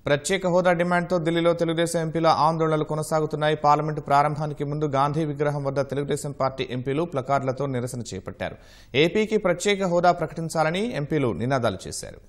ప్రత్యేక హోదా డిమాండ్తో ఢిల్లీలో తెలుగుదేశం ఎంపీల ఆందోళనలు కొనసాగుతున్నాయి. పార్లమెంటు ప్రారంభానికి ముందు గాంధీ విగ్రహం వద్ద తెలుగుదేశం పార్టీ ఎంపీలు ప్లకార్డులతో నిరసన చేపట్టారు. ఏపీకి ప్రత్యేక హోదా ప్రకటించాలని ఎంపీలు నినాదాలు చేశారు.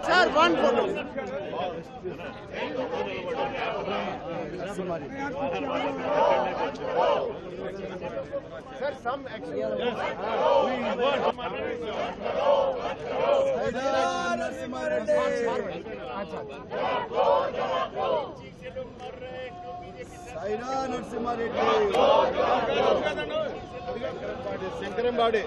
Sir, one photo. Sir, some action. Yes. Sankarambadi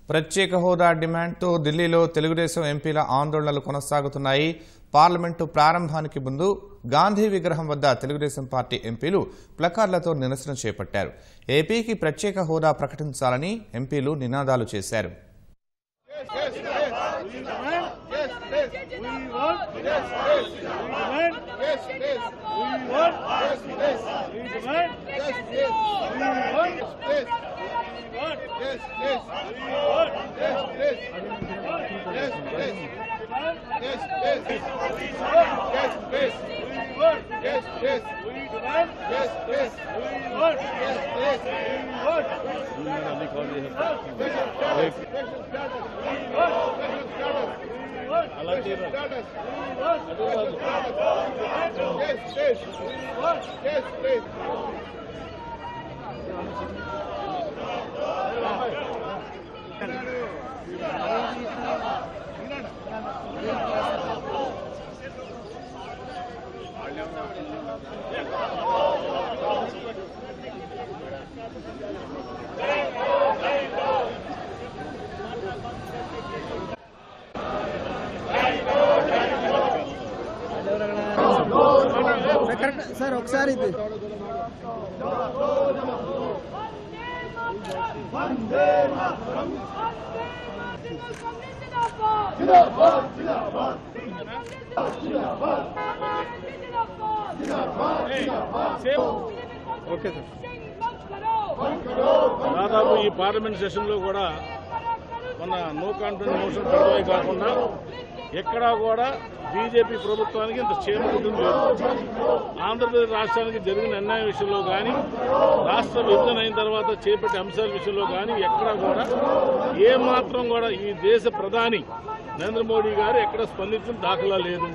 ప్రత్యేక హోదా డిమాండ్తో ఢిల్లీలో తెలుగుదేశం ఎంపీల ఆందోళనలు కొనసాగుతున్నాయి. పార్లమెంటు ప్రారంభానికి ముందు గాంధీ విగ్రహం వద్ద తెలుగుదేశం పార్టీ ఎంపీలు ప్లకార్డులతో నిరసన చేపట్టారు. ఏపీకి ప్రత్యేక హోదా ప్రకటించాలని ఎంపీలు నినాదాలు చేశారు. सर ఒకసారి ఇది ఓకే సార్. దాదాపు ఈ పార్లమెంట్ సెషన్ లో కూడా మన నో కాన్ఫిడెన్స్ మోషన్ పెడతాయి కాకుండా ఎక్కడా కూడా బీజేపీ ప్రభుత్వానికి ఇంత చేరుకుంటుంది లేదు. ఆంధ్రప్రదేశ్ రాష్ట్రానికి జరిగిన అన్యాయం విషయంలో కానీ, రాష్ట్ర విభజన అయిన తర్వాత చేపట్టే అంశాల విషయంలో కానీ ఎక్కడా కూడా ఏమాత్రం కూడా ఈ దేశ ప్రధాని నరేంద్ర మోడీ గారు ఎక్కడ స్పందించిన దాఖలా లేదు.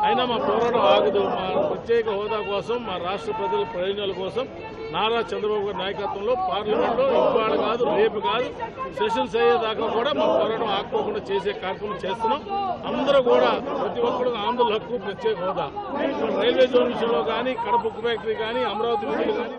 అయినా మా పోరాటం ఆగదు. మా ప్రత్యేక హోదా కోసం, మా రాష్ట్ర ప్రజల ప్రయోజనాల కోసం నారా చంద్రబాబు గారి నాయకత్వంలో పార్లమెంట్లో ఇవాళ కాదు, రేపు కాదు, సెషన్స్ అయ్యేదాకా కూడా మా పోరాటం ఆపుకోకుండా చేసే కార్యక్రమం చేస్తున్నాం. అందరూ కూడా ప్రతి ఒక్కరు ఆంధ్రుల హక్కు ప్రత్యేక హోదా. రైల్వే జోన్ విషయంలో కానీ, కడప ఉక్కు ఫ్యాక్టరీ కానీ, అమరావతి విషయంలో కానీ